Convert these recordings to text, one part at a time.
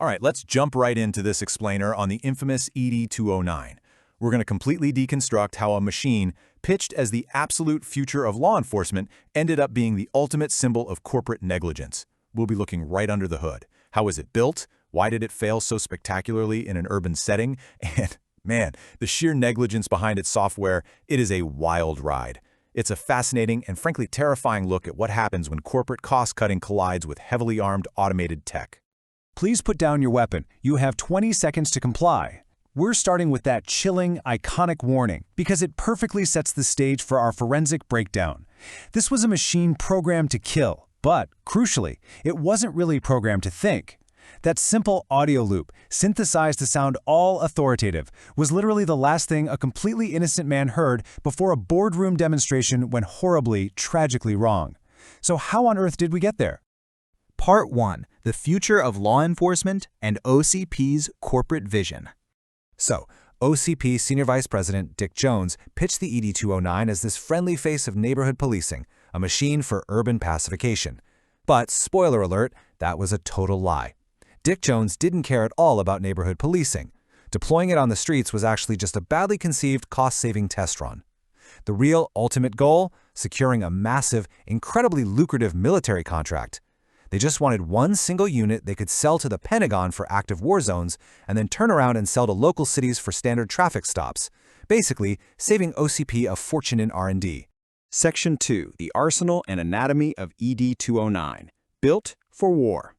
All right, let's jump right into this explainer on the infamous ED-209. We're going to completely deconstruct how a machine, pitched as the absolute future of law enforcement, ended up being the ultimate symbol of corporate negligence. We'll be looking right under the hood. How was it built? Why did it fail so spectacularly in an urban setting? And, man, the sheer negligence behind its software, it is a wild ride. It's a fascinating and frankly terrifying look at what happens when corporate cost-cutting collides with heavily armed automated tech. Please put down your weapon. You have 20 seconds to comply. We're starting with that chilling, iconic warning because it perfectly sets the stage for our forensic breakdown. This was a machine programmed to kill, but, crucially, it wasn't really programmed to think. That simple audio loop, synthesized to sound all authoritative, was literally the last thing a completely innocent man heard before a boardroom demonstration went horribly, tragically wrong. So how on earth did we get there? Part 1. The Future of Law Enforcement and OCP's Corporate Vision. So, OCP Senior Vice President Dick Jones pitched the ED-209 as this friendly face of neighborhood policing, a machine for urban pacification. But, spoiler alert, that was a total lie. Dick Jones didn't care at all about neighborhood policing. Deploying it on the streets was actually just a badly conceived cost-saving test run. The real ultimate goal? Securing a massive, incredibly lucrative military contract. They just wanted one single unit they could sell to the Pentagon for active war zones and then turn around and sell to local cities for standard traffic stops, basically saving OCP a fortune in R&D. Section 2. The Arsenal and Anatomy of ED-209. Built for War.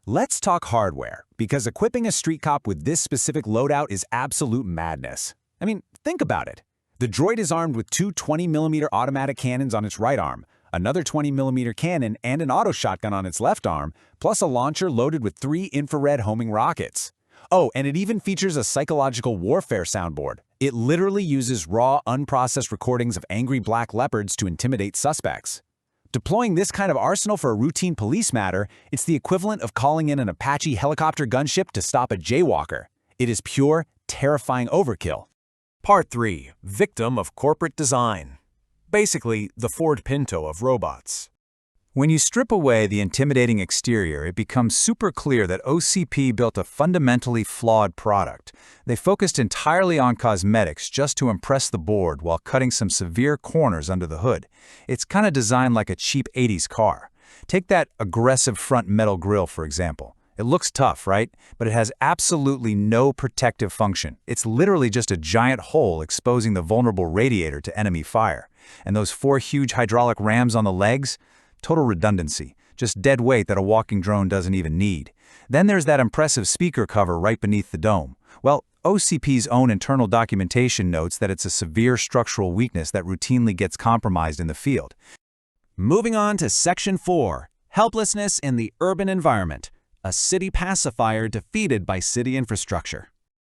Let's talk hardware, because equipping a street cop with this specific loadout is absolute madness. I mean, think about it. The Droid is armed with two 20mm automatic cannons on its right arm, another 20mm cannon and an auto shotgun on its left arm, plus a launcher loaded with 3 infrared homing rockets. Oh, and it even features a psychological warfare soundboard. It literally uses raw, unprocessed recordings of angry black leopards to intimidate suspects. Deploying this kind of arsenal for a routine police matter, it's the equivalent of calling in an Apache helicopter gunship to stop a jaywalker. It is pure, terrifying overkill. Part 3. Victim of corporate design. Basically, the Ford Pinto of robots. When you strip away the intimidating exterior, it becomes super clear that OCP built a fundamentally flawed product. They focused entirely on cosmetics just to impress the board while cutting some severe corners under the hood. It's kind of designed like a cheap 80s car. Take that aggressive front metal grille, for example. It looks tough, right? But it has absolutely no protective function. It's literally just a giant hole exposing the vulnerable radiator to enemy fire. And those 4 huge hydraulic rams on the legs? Total redundancy, just dead weight that a walking drone doesn't even need. Then there's that impressive speaker cover right beneath the dome. Well, OCP's own internal documentation notes that it's a severe structural weakness that routinely gets compromised in the field. Moving on to Section 4, Helplessness in the Urban Environment, a city pacifier defeated by city infrastructure.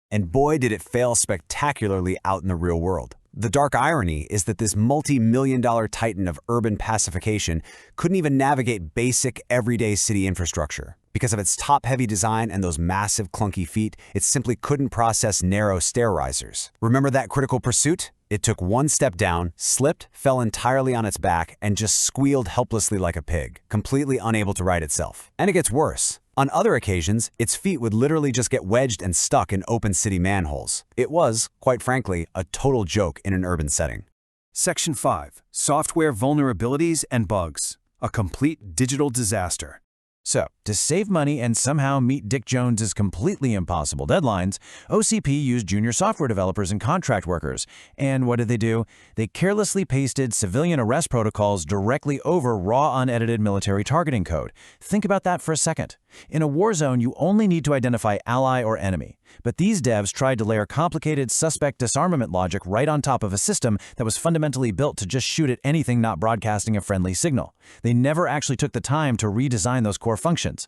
And boy, did it fail spectacularly out in the real world. The dark irony is that this multi-million-dollar titan of urban pacification couldn't even navigate basic, everyday city infrastructure. Because of its top-heavy design and those massive, clunky feet, it simply couldn't process narrow stair risers. Remember that critical pursuit? It took one step down, slipped, fell entirely on its back, and just squealed helplessly like a pig, completely unable to right itself. And it gets worse. On other occasions, its feet would literally just get wedged and stuck in open city manholes. It was, quite frankly, a total joke in an urban setting. Section 5. Software Vulnerabilities and Bugs. A complete digital disaster. So, to save money and somehow meet Dick Jones's completely impossible deadlines, OCP used junior software developers and contract workers. And what did they do? They carelessly pasted civilian arrest protocols directly over raw, unedited military targeting code. Think about that for a second. In a war zone, you only need to identify ally or enemy. But these devs tried to layer complicated suspect disarmament logic right on top of a system that was fundamentally built to just shoot at anything not broadcasting a friendly signal. They never actually took the time to redesign those core functions.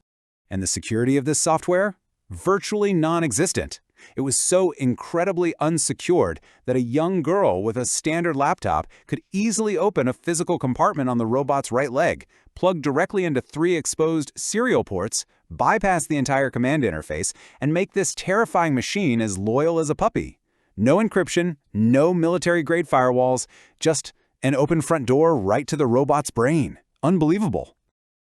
And the security of this software? Virtually non-existent. It was so incredibly unsecured that a young girl with a standard laptop could easily open a physical compartment on the robot's right leg, plug directly into 3 exposed serial ports, bypass the entire command interface, and make this terrifying machine as loyal as a puppy. No encryption, no military-grade firewalls, just an open front door right to the robot's brain. Unbelievable.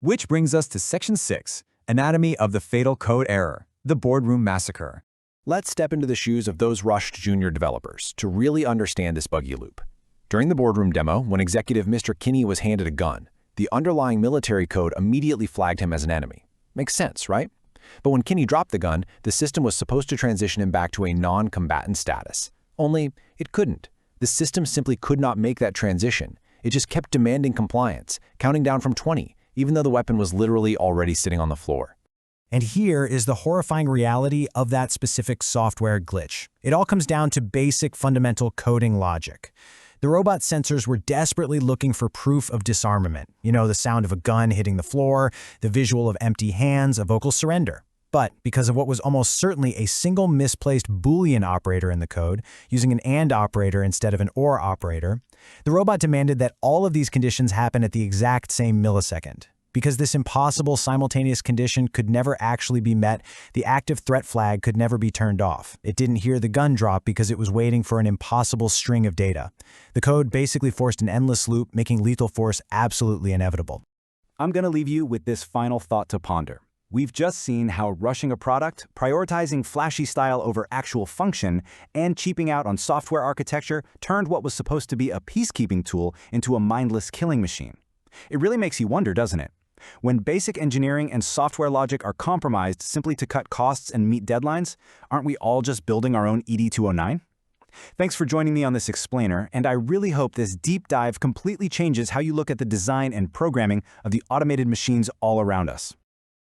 Which brings us to Section 6, Anatomy of the fatal code error, the boardroom massacre. Let's step into the shoes of those rushed junior developers to really understand this buggy loop. During the boardroom demo, when executive Mr. Kinney was handed a gun, the underlying military code immediately flagged him as an enemy. Makes sense, right? But when Kinney dropped the gun, the system was supposed to transition him back to a non-combatant status. Only, it couldn't. The system simply could not make that transition. It just kept demanding compliance, counting down from 20, even though the weapon was literally already sitting on the floor. And here is the horrifying reality of that specific software glitch. It all comes down to basic fundamental coding logic. The robot sensors were desperately looking for proof of disarmament. You know, the sound of a gun hitting the floor, the visual of empty hands, a vocal surrender. But because of what was almost certainly a single misplaced Boolean operator in the code, using an AND operator instead of an OR operator, the robot demanded that all of these conditions happen at the exact same millisecond. Because this impossible simultaneous condition could never actually be met, the active threat flag could never be turned off. It didn't hear the gun drop because it was waiting for an impossible string of data. The code basically forced an endless loop, making lethal force absolutely inevitable. I'm going to leave you with this final thought to ponder. We've just seen how rushing a product, prioritizing flashy style over actual function, and cheaping out on software architecture turned what was supposed to be a peacekeeping tool into a mindless killing machine. It really makes you wonder, doesn't it? When basic engineering and software logic are compromised simply to cut costs and meet deadlines, aren't we all just building our own ED209? Thanks for joining me on this explainer, and I really hope this deep dive completely changes how you look at the design and programming of the automated machines all around us.